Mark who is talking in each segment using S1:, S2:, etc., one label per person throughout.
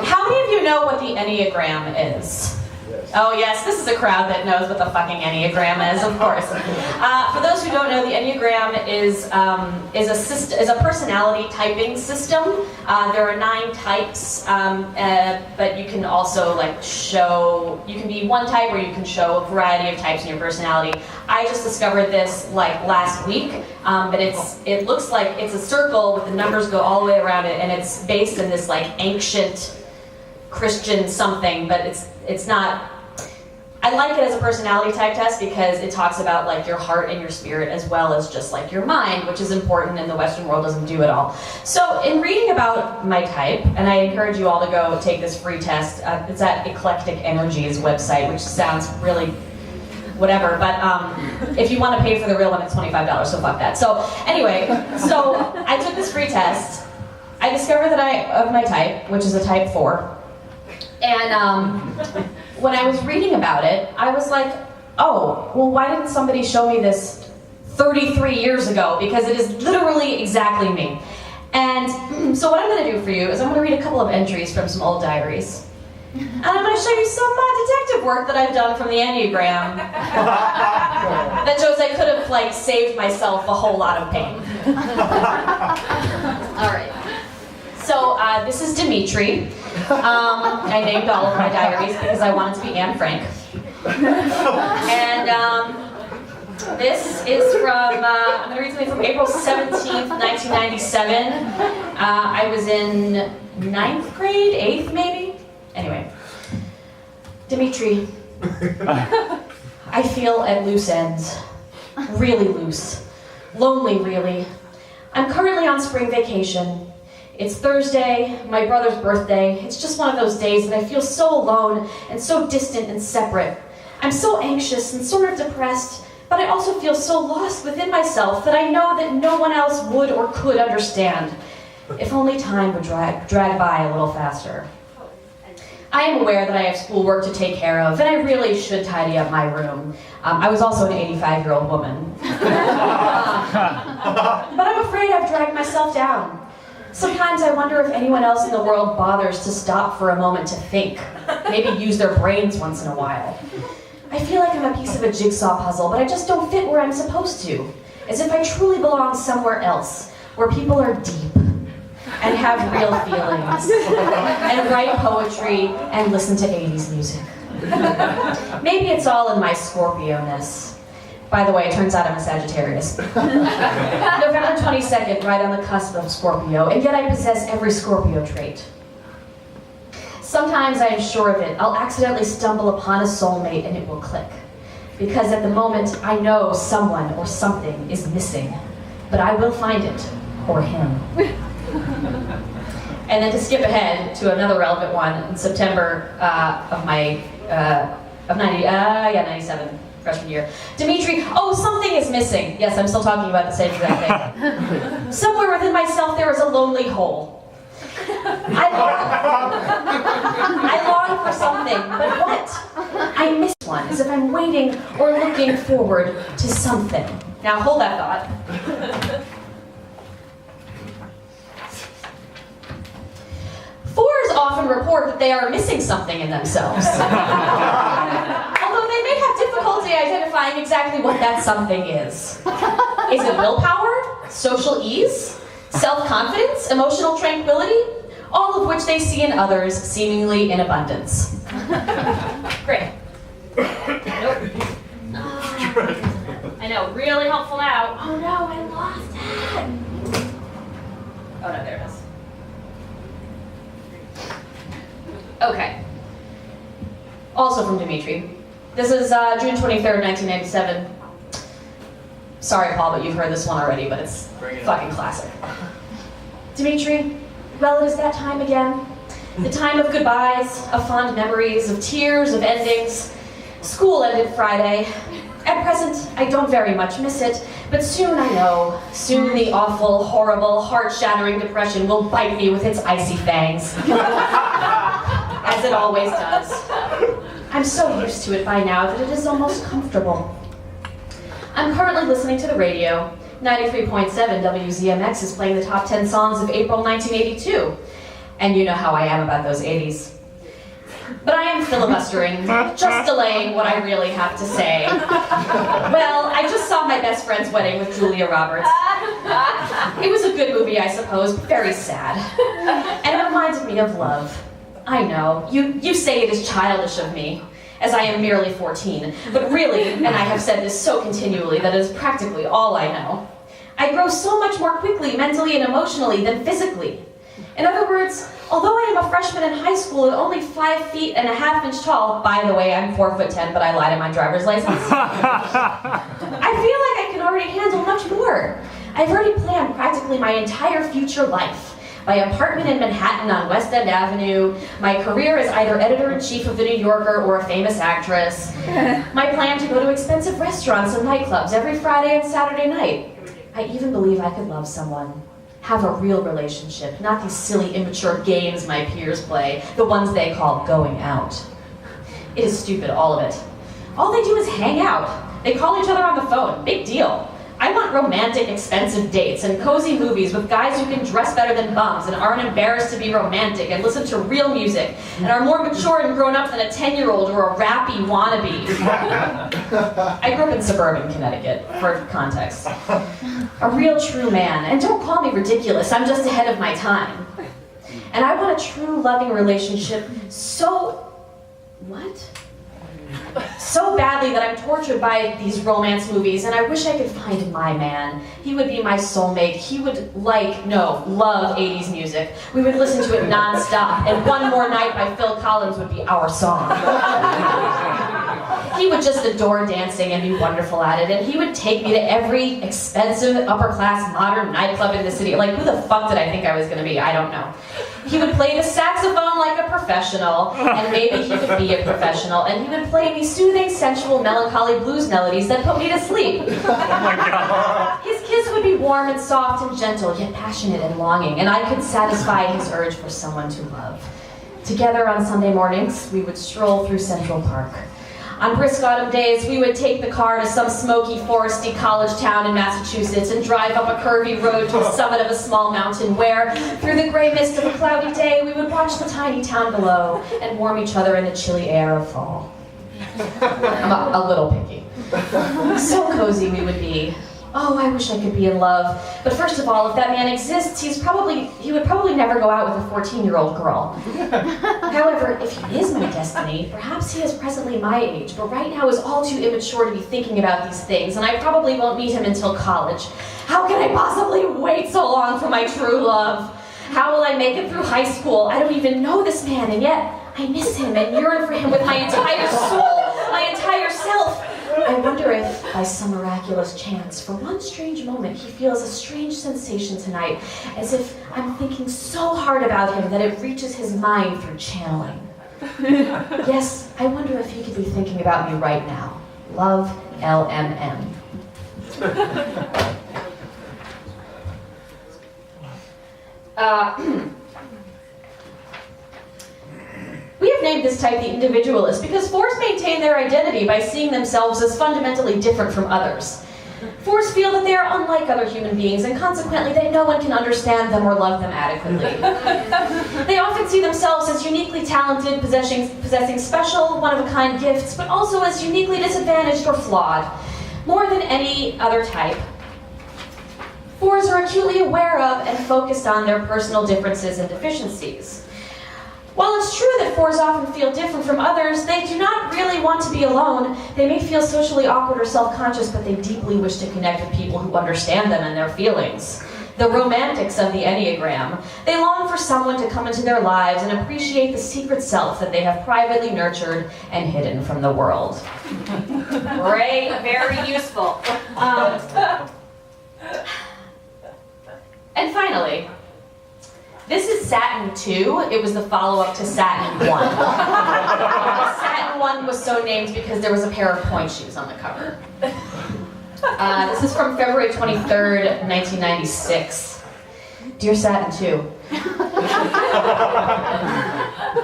S1: How many of you know what the Enneagram is? Yes. Oh yes, this is a crowd that knows what the fucking Enneagram is, of course. For those who don't know, the Enneagram is a personality typing system. There are 9 types, but you can also you can be one type, or you can show a variety of types in your personality. I just discovered this last week, but it looks like it's a circle with the numbers go all the way around it, and it's based in this ancient Christian something, but it's not. I like it as a personality type test because it talks about your heart and your spirit, as well as just your mind, which is important, and the Western world doesn't do it all. So in reading about my type, and I encourage you all to go take this free test, it's at Eclectic Energy's website, which sounds really whatever, but if you want to pay for the real one, it's $25, so fuck that. So anyway, I took this free test. I discovered that of my type, which is a type 4. And when I was reading about it, I was like, oh, well, why didn't somebody show me this 33 years ago? Because it is literally exactly me. And so what I'm going to do for you is I'm going to read a couple of entries from some old diaries. And I'm going to show you some detective work that I've done from the Enneagram that shows I could have saved myself a whole lot of pain. All right. So this is Dimitri. I named all of my diaries because I wanted to be Anne Frank. And this is from, I'm going to read something from April 17th, 1997. I was in 9th grade, 8th maybe? Anyway. Dimitri, I feel at loose ends. Really loose. Lonely, really. I'm currently on spring vacation. It's Thursday, my brother's birthday. It's just one of those days that I feel so alone and so distant and separate. I'm so anxious and sort of depressed, but I also feel so lost within myself that I know that no one else would or could understand. If only time would drag by a little faster. I am aware that I have schoolwork to take care of, and I really should tidy up my room. I was also an 85-year-old woman. But I'm afraid I've dragged myself down. Sometimes I wonder if anyone else in the world bothers to stop for a moment to think, maybe use their brains once in a while. I feel like I'm a piece of a jigsaw puzzle, but I just don't fit where I'm supposed to, as if I truly belong somewhere else, where people are deep, and have real feelings, and write poetry, and listen to 80s music. Maybe it's all in my Scorpio-ness. By the way, it turns out I'm a Sagittarius. November 22nd, right on the cusp of Scorpio, and yet I possess every Scorpio trait. Sometimes I am sure of it. I'll accidentally stumble upon a soulmate and it will click. Because at the moment, I know someone or something is missing. But I will find it, or him. And then to skip ahead to another relevant one, in September of 97. Freshman year. Dimitri, oh, something is missing. Yes, I'm still talking about the same exact thing. Somewhere within myself there is a lonely hole. I long for something, but what? I miss one, as if I'm waiting or looking forward to something. Now hold that thought. Fours often report that they are missing something in themselves. Although they may have difficulty identifying exactly what that something is. Is it willpower? Social ease? Self-confidence? Emotional tranquility? All of which they see in others, seemingly in abundance. Great. Nope. I know, really helpful now. Oh no, I lost it. Oh no, there it is. Okay. Also from Dimitri. This is June 23rd, 1997. Sorry, Paul, but you've heard this one already, but it's fucking classic. Dimitri, well, it is that time again. The time of goodbyes, of fond memories, of tears, of endings. School ended Friday. At present, I don't very much miss it, but soon I know. Soon the awful, horrible, heart-shattering depression will bite me with its icy fangs. As it always does. I'm so used to it by now that it is almost comfortable. I'm currently listening to the radio. 93.7 WZMX is playing the top 10 songs of April 1982. And you know how I am about those 80s. But I am filibustering, just delaying what I really have to say. Well, I just saw my best friend's wedding with Julia Roberts. It was a good movie, I suppose, but very sad. And it reminded me of love. I know, you say it is childish of me, as I am merely 14. But really, and I have said this so continually, that is practically all I know. I grow so much more quickly, mentally and emotionally, than physically. In other words, although I am a freshman in high school and only 5 feet and a half inch tall, by the way, I'm 4'10", but I lied on my driver's license, I feel like I can already handle much more. I've already planned practically my entire future life. My apartment in Manhattan on West End Avenue, my career as either editor-in-chief of The New Yorker or a famous actress, my plan to go to expensive restaurants and nightclubs every Friday and Saturday night. I even believe I could love someone. Have a real relationship, not these silly, immature games my peers play, the ones they call going out. It is stupid, all of it. All they do is hang out. They call each other on the phone, big deal. I want romantic, expensive dates and cozy movies with guys who can dress better than bums and aren't embarrassed to be romantic and listen to real music and are more mature and grown up than a 10-year-old or a rappy wannabe. I grew up in suburban Connecticut, for context. A real true man, and don't call me ridiculous, I'm just ahead of my time. And I want a true loving relationship so badly that I'm tortured by these romance movies, and I wish I could find my man. He would be my soulmate. He would love 80s music. We would listen to it non-stop, and One More Night by Phil Collins would be our song. He would just adore dancing and be wonderful at it, and he would take me to every expensive, upper-class, modern nightclub in the city. Like, who the fuck did I think I was gonna be? I don't know. He would play the saxophone like a professional, and maybe he could be a professional, and he would play me soothing, sensual, melancholy blues melodies that put me to sleep.
S2: Oh my God.
S1: His kiss would be warm and soft and gentle, yet passionate and longing, and I could satisfy his urge for someone to love. Together on Sunday mornings, we would stroll through Central Park. On brisk autumn days, we would take the car to some smoky, foresty college town in Massachusetts and drive up a curvy road to the summit of a small mountain where, through the gray mist of a cloudy day, we would watch the tiny town below and warm each other in the chilly air of fall. I'm a little picky. So cozy we would be. Oh, I wish I could be in love. But first of all, if that man exists, he would probably never go out with a 14-year-old girl. However, if he is my destiny, perhaps he is presently my age, but right now is all too immature to be thinking about these things, and I probably won't meet him until college. How can I possibly wait so long for my true love? How will I make it through high school? I don't even know this man, and yet I miss him and yearn for him with my entire soul, my entire self. I wonder if, by some miraculous chance, for one strange moment, he feels a strange sensation tonight, as if I'm thinking so hard about him that it reaches his mind through channeling. Yes, I wonder if he could be thinking about me right now. Love, LMM. We have named this type the individualist because fours maintain their identity by seeing themselves as fundamentally different from others. Fours feel that they are unlike other human beings, and consequently that no one can understand them or love them adequately. They often see themselves as uniquely talented, possessing special, one-of-a-kind gifts, but also as uniquely disadvantaged or flawed, more than any other type. Fours are acutely aware of and focused on their personal differences and deficiencies. While it's true that fours often feel different from others, they do not really want to be alone. They may feel socially awkward or self-conscious, but they deeply wish to connect with people who understand them and their feelings. The romantics of the Enneagram. They long for someone to come into their lives and appreciate the secret self that they have privately nurtured and hidden from the world. Great, very useful. And finally, this is Satin 2. It was the follow-up to Satin 1. Satin 1 was so named because there was a pair of point shoes on the cover. This is from February 23rd, 1996. Dear Satin 2.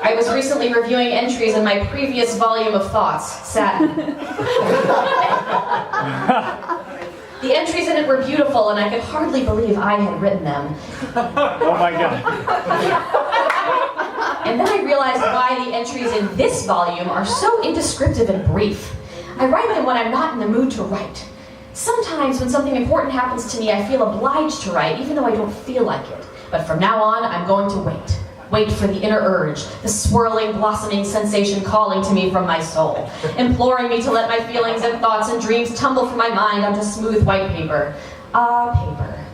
S1: I was recently reviewing entries in my previous volume of thoughts, Satin. The entries in it were beautiful, and I could hardly believe I had written them.
S2: Oh my God.
S1: And then I realized why the entries in this volume are so indescriptive and brief. I write them when I'm not in the mood to write. Sometimes when something important happens to me, I feel obliged to write, even though I don't feel like it. But from now on, I'm going to wait. Wait for the inner urge, the swirling, blossoming sensation calling to me from my soul, imploring me to let my feelings and thoughts and dreams tumble from my mind onto smooth white paper. Paper.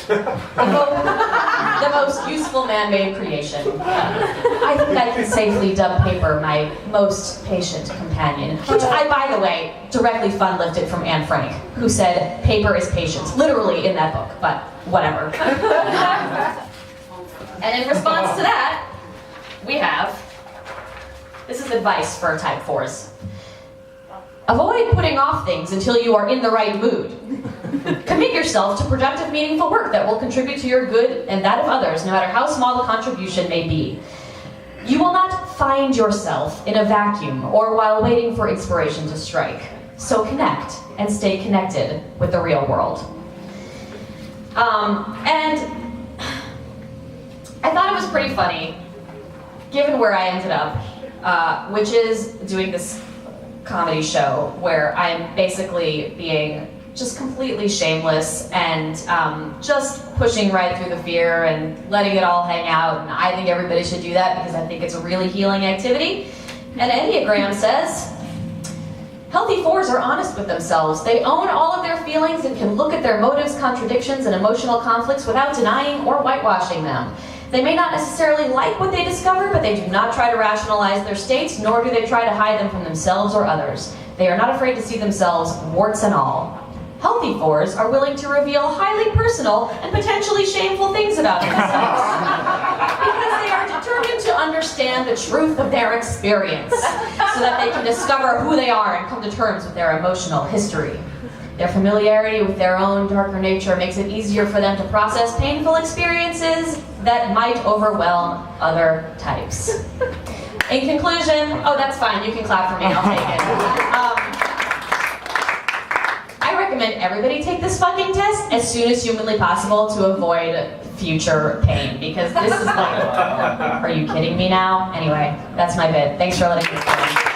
S1: The most useful man-made creation. I think I can safely dub paper my most patient companion, which I, by the way, directly fun-lifted from Anne Frank, who said paper is patience, literally in that book, but whatever. And in response to that, we have, this is advice for type 4s. Avoid putting off things until you are in the right mood. Commit yourself to productive, meaningful work that will contribute to your good and that of others, no matter how small the contribution may be. You will not find yourself in a vacuum or while waiting for inspiration to strike. So connect and stay connected with the real world. And I thought it was pretty funny, given where I ended up, which is doing this comedy show where I'm basically being just completely shameless and just pushing right through the fear and letting it all hang out. And I think everybody should do that because I think it's a really healing activity. And Enneagram says, healthy 4s are honest with themselves. They own all of their feelings and can look at their motives, contradictions, and emotional conflicts without denying or whitewashing them. They may not necessarily like what they discover, but they do not try to rationalize their states, nor do they try to hide them from themselves or others. They are not afraid to see themselves, warts and all. Healthy 4s are willing to reveal highly personal and potentially shameful things about themselves because they are determined to understand the truth of their experience so that they can discover who they are and come to terms with their emotional history. Their familiarity with their own darker nature makes it easier for them to process painful experiences that might overwhelm other types. In conclusion, oh, that's fine, you can clap for me, I'll take it. I recommend everybody take this fucking test as soon as humanly possible to avoid future pain, because this is like, are you kidding me now? Anyway, that's my bit. Thanks for letting me explain.